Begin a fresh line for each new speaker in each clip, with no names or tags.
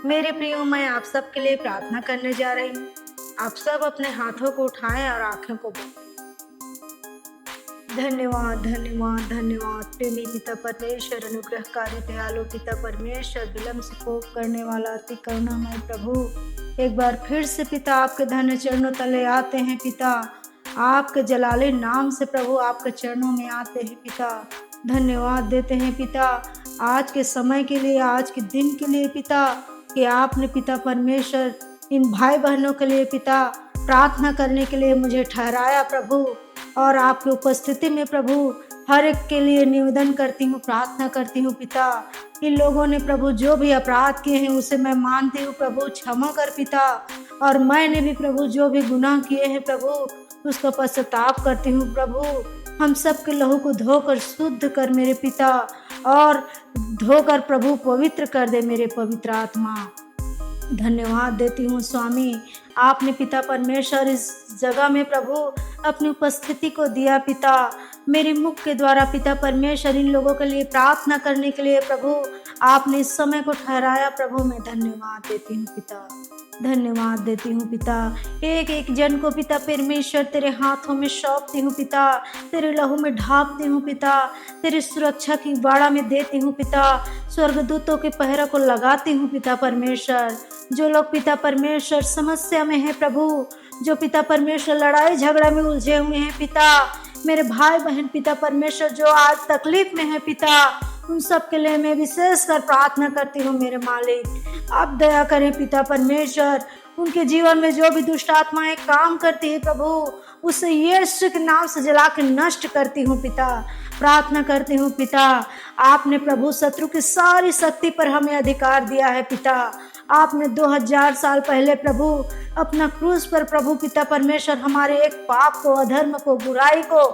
मेरे प्रियो, मैं आप सबके लिए प्रार्थना करने जा रही हूँ। आप सब अपने हाथों को उठाएं और आंखों को बंद। धन्यवाद, धन्यवाद, धन्यवाद प्रेमी पिता परमेश्वर, अनुग्रहकारी दयालु पिता परमेश्वर, विलम्ब से कोप करने वाला अति करुणामय प्रभु। एक बार फिर से पिता आपके धन्य चरणों तले आते हैं पिता, आपके जलाले नाम से प्रभु आपके चरणों में आते हैं पिता। धन्यवाद देते हैं पिता आज के समय के लिए, आज के दिन के लिए पिता, कि आपने पिता परमेश्वर इन भाई बहनों के लिए पिता प्रार्थना करने के लिए मुझे ठहराया प्रभु। और आपकी उपस्थिति में प्रभु हर एक के लिए निवेदन करती हूँ, प्रार्थना करती हूँ पिता। इन लोगों ने प्रभु जो भी अपराध किए हैं उसे मैं मानती हूँ प्रभु, क्षमा कर पिता। और मैंने भी प्रभु जो भी गुनाह किए हैं प्रभु उसका पश्चाताप करती हूँ प्रभु। हम सब के लहू को धोकर शुद्ध कर मेरे पिता, और धोकर प्रभु पवित्र कर दे मेरे पवित्र आत्मा। धन्यवाद देती हूँ स्वामी, आपने पिता परमेश्वर इस जगह में प्रभु अपनी उपस्थिति को दिया पिता। मेरे मुख के द्वारा पिता परमेश्वर इन लोगों के लिए प्रार्थना करने के लिए प्रभु आपने इस समय को ठहराया प्रभु। मैं धन्यवाद देती हूँ पिता, धन्यवाद देती हूँ पिता। एक एक जन को पिता परमेश्वर तेरे हाथों में सौंपती हूँ पिता, तेरे लहू में ढांपती हूँ पिता, तेरी सुरक्षा की बाड़ा में देती हूँ पिता, स्वर्गदूतों के पहरा को लगाती हूँ पिता परमेश्वर। जो लोग पिता परमेश्वर समस्या में है प्रभु, जो पिता परमेश्वर लड़ाई झगड़ा में उलझे हुए हैं पिता, मेरे भाई बहन पिता परमेश्वर जो आज तकलीफ में है पिता, उन सब के लिए मैं विशेष कर प्रार्थना करती हूँ मेरे मालिक। आप दया करें पिता परमेश्वर, उनके जीवन में जो भी दुष्ट आत्माएं काम करती है प्रभु उसे यीशु के नाम से जला के नष्ट करती हूँ पिता। प्रार्थना करती हूँ पिता, आपने प्रभु शत्रु की सारी शक्ति पर हमें अधिकार दिया है पिता। आपने 2000 साल पहले प्रभु अपना क्रूस पर प्रभु पिता परमेश्वर हमारे एक पाप को, अधर्म को, बुराई को,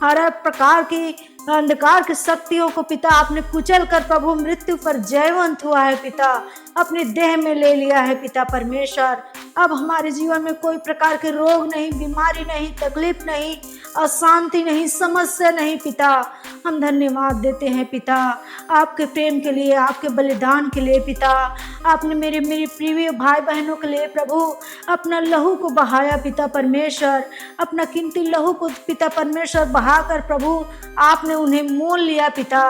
हर प्रकार की अंधकार की शक्तियों को पिता आपने कुचल कर प्रभु मृत्यु पर जयवंत हुआ है पिता, अपने देह में ले लिया है पिता परमेश्वर। अब हमारे जीवन में कोई प्रकार के रोग नहीं, बीमारी नहीं, तकलीफ नहीं, अशांति नहीं, समस्या नहीं पिता। हम धन्यवाद देते हैं पिता आपके प्रेम के लिए, आपके बलिदान के लिए पिता। आपने मेरे प्रिय भाई बहनों के लिए प्रभु अपना लहू को बहाया पिता परमेश्वर, अपना कीमती लहू को पिता परमेश्वर बहाकर प्रभु आपने उन्हें मोल लिया पिता।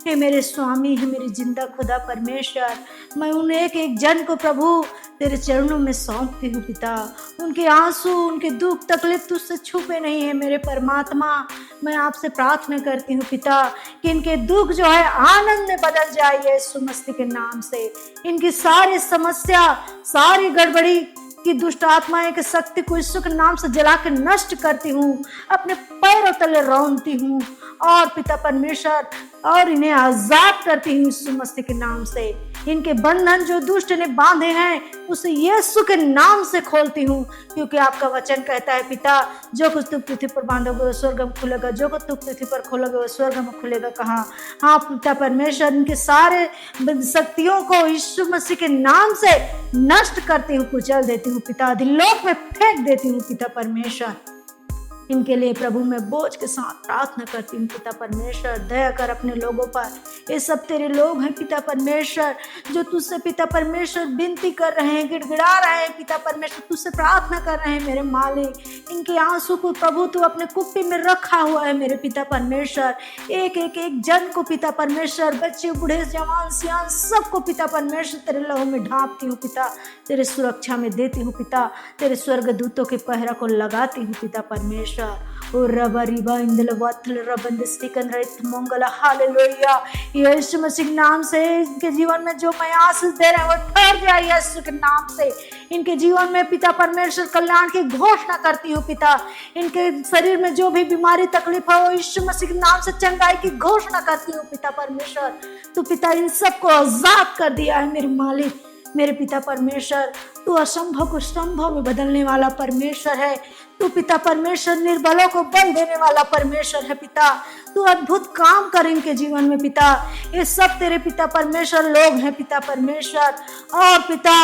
हे मेरे स्वामी, है मेरी जिंदा खुदा परमेश्वर, मैं उन एक एक जन को प्रभु तेरे चरणों में सौंपती हूँ पिता। उनके आंसू, उनके दुख तकलीफ तुझसे छुपे नहीं है मेरे परमात्मा। मैं आपसे प्रार्थना करती हूँ पिता कि इनके दुख जो है आनंद में बदल जाए यीशु मसीह के नाम से। इनकी सारी समस्या, सारी गड़बड़ी की दुष्ट आत्माएं के शक्ति को यीशु के नाम से जला के नष्ट करती हूँ, अपने पैरों तले रौंदती हूँ और पिता परमेश्वर और इन्हें आजाद करती हूँ यीशु मसीह के नाम से। इनके बंधन जो दुष्ट ने बांधे हैं उसे यीशु के नाम से खोलती हूँ, क्योंकि आपका वचन कहता है पिता, जो कुछ तुम पृथ्वी पर बांधोगे वो स्वर्ग में खुलेगा, जो कुछ तुम पृथ्वी पर खोलोगे वो स्वर्ग में खुलेगा। कहा हाँ पिता परमेश्वर, इनके सारे शक्तियों को यीशु मसीह के नाम से नष्ट करती हूँ, कुचल देती हूँ पिता, अधिलोक में फेंक देती हूँ पिता परमेश्वर। इनके लिए प्रभु मैं बोझ के साथ प्रार्थना करती हूँ पिता परमेश्वर, दया कर अपने लोगों पर। ये सब तेरे लोग हैं पिता परमेश्वर, जो तुझसे पिता परमेश्वर विनती कर रहे हैं, गिड़गिड़ा रहे हैं पिता परमेश्वर, तुझसे प्रार्थना कर रहे हैं मेरे मालिक। इनके आंसू को प्रभु तू अपने कुप्पी में रखा हुआ है मेरे पिता परमेश्वर। एक एक जन को पिता परमेश्वर, बच्चे, बूढ़े, जवान, सियान, सबको पिता परमेश्वर तेरे लहू में ढांपती हूँ पिता, तेरे सुरक्षा में देती हूँ पिता, तेरे स्वर्गदूतों के पहरा को लगाती हूँ पिता परमेश्वर। ओ रबा रिबा इंदल वत्ल रबंद स्टिकन रहित मंगला, हालेलुया। यीशु मसीह के नाम से इनके जीवन में जो मैं आशीष दे रहे हैं वो ठहर जाए यीशु के नाम से। इनके जीवन में पिता परमेश्वर कल्याण की घोषणा करती हूँ पिता। इनके शरीर में जो भी बीमारी तकलीफ है वो यीशु मसीह के नाम से चंगाई की घोषणा करती हूँ पिता परमेश्वर। तो पिता इन सबको आजाद कर दिया है मेरे मालिक, मेरे पिता परमेश्वर। तू असंभव को संभव में बदलने वाला परमेश्वर है। तू पिता परमेश्वर निर्बलों को बल देने वाला परमेश्वर है पिता। तू अद्भुत काम कर इनके जीवन में पिता। ये सब तेरे पिता परमेश्वर लोग हैं पिता परमेश्वर। और पिता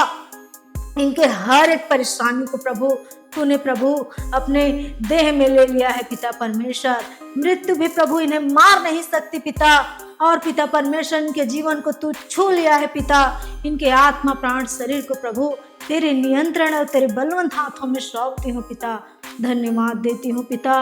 इनके हर एक परेशानी को प्रभु तूने प्रभु अपने देह में ले लिया है पिता परमेश्वर। मृत्यु भी प्रभु इन्हें मार नहीं सकती पिता। और पिता परमेश्वर इनके जीवन को तू छू लिया है पिता। इनके आत्मा प्राण शरीर को प्रभु तेरे नियंत्रण और तेरे बलवंत हाथों में सौंपती हूँ पिता। धन्यवाद देती हूँ पिता,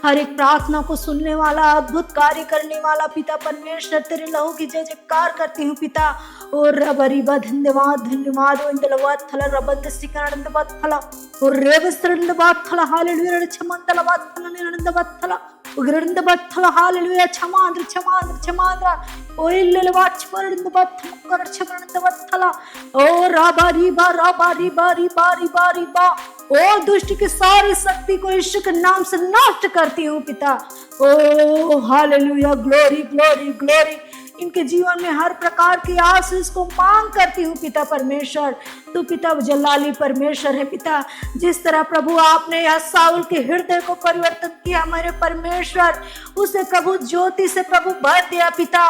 हर एक प्रार्थना को सुनने वाला, अद्भुत कार्य करने वाला पिता परमेश्वर, तेरे लहू की जय जयकार करती हूँ पिता। और रबरीबा धन्यवाद धन्यवाद ओ इंदलवाद थला रबंद सिकरंदबाद थला और रेबस्त्रंदबाद थला हालेलुया छमंदलबाद थला निरंदबाद थला उग्रंदबाद थला हालेलुया छमांद्र छमांद्र छमांद्र ओ इल्ललबाद छमरंदबाद थमकर छमरंदबाद थला ओ राबरीबा राबरीबा रिबा रिबा रिबा ओ दुष्ट की सारी शक्ति को यीशु के नाम से नष्ट करती हूँ पिता। ओ हालेलुया ग्लोरी ग्लोरी ग्लोरी। इनके जीवन में हर प्रकार की आशीष को मांग करती हूँ पिता परमेश्वर। तू पिता जलाली परमेश्वर है पिता। जिस तरह प्रभु आपने यह साउल के हृदय को परिवर्तन किया हमारे परमेश्वर, उसे प्रभु ज्योति से प्रभु भर दिया पिता।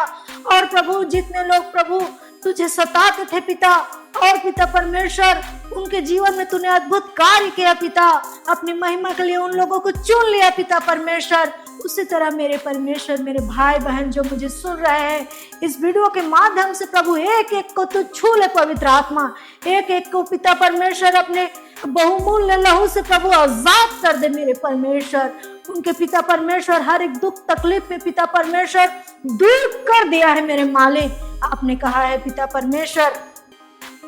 और प्रभु जितने लोग प्रभु तुझे सताते थे पिता, और पिता परमेश्वर उनके जीवन में तूने अद्भुत कार्य किया पिता। अपनी महिमा के लिए उन लोगों को चुन लिया पिता परमेश्वर। उसी तरह मेरे परमेश्वर, मेरे भाई बहन जो मुझे सुन रहे हैं इस वीडियो के माध्यम से प्रभु, एक एक को तू छू ले पवित्र आत्मा। एक एक को पिता परमेश्वर अपने बहुमूल्य लहू से प्रभु आजाद कर दे मेरे परमेश्वर। उनके पिता परमेश्वर हर एक दुख तकलीफ में पिता परमेश्वर दूर कर दिया है मेरे मालिक। आपने कहा है पिता परमेश्वर,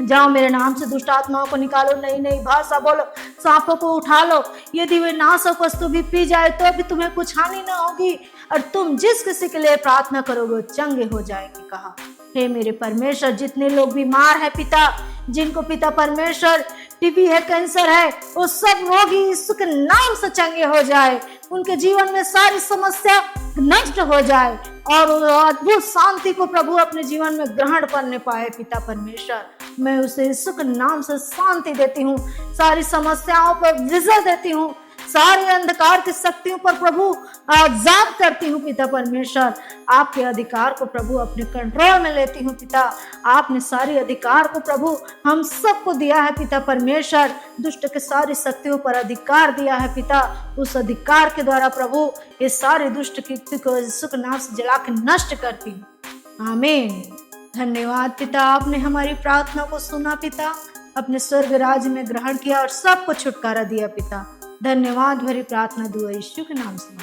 जाओ मेरे नाम से दुष्ट आत्माओं को निकालो, नई नई भाषा बोलो, सांपों को उठा लो, यदि वे नाशक वस्तु भी पी जाए तो भी तुम्हें कुछ हानि न होगी, और तुम जिस किसी के लिए प्रार्थना करोगे वो चंगे हो जाएंगे। कहा हे मेरे परमेश्वर, जितने लोग बीमार है पिता, जिनको पिता परमेश्वर टीबी है, कैंसर है, वो सब रोगी यीशु के नाम से चंगे हो जाए। उनके जीवन में सारी समस्या नष्ट हो जाए और अद्भुत शांति को प्रभु अपने जीवन में ग्रहण करने पाए पिता परमेश्वर। मैं उसे यीशु के नाम से शांति देती हूँ, सारी समस्याओं पर विजय देती हूँ, सारे अंधकार की शक्तियों पर प्रभु आजाद करती हूँ पिता परमेश्वर। आपके अधिकार को प्रभु अपने कंट्रोल में लेती हूँ पिता। आपने सारे अधिकार को प्रभु हम सबको दिया है पिता परमेश्वर। दुष्ट के सारी शक्तियों पर अधिकार दिया है पिता। उस अधिकार के द्वारा प्रभु ये सारे दुष्ट कीर्ति को यीशु के नाम से जला के नष्ट करती हूँ। आमीन। धन्यवाद पिता, आपने हमारी प्रार्थना को सुना पिता, अपने स्वर्ग राज्य में ग्रहण किया और सबको छुटकारा दिया पिता। धन्यवाद भरी प्रार्थना दुआ यीशु के नाम से।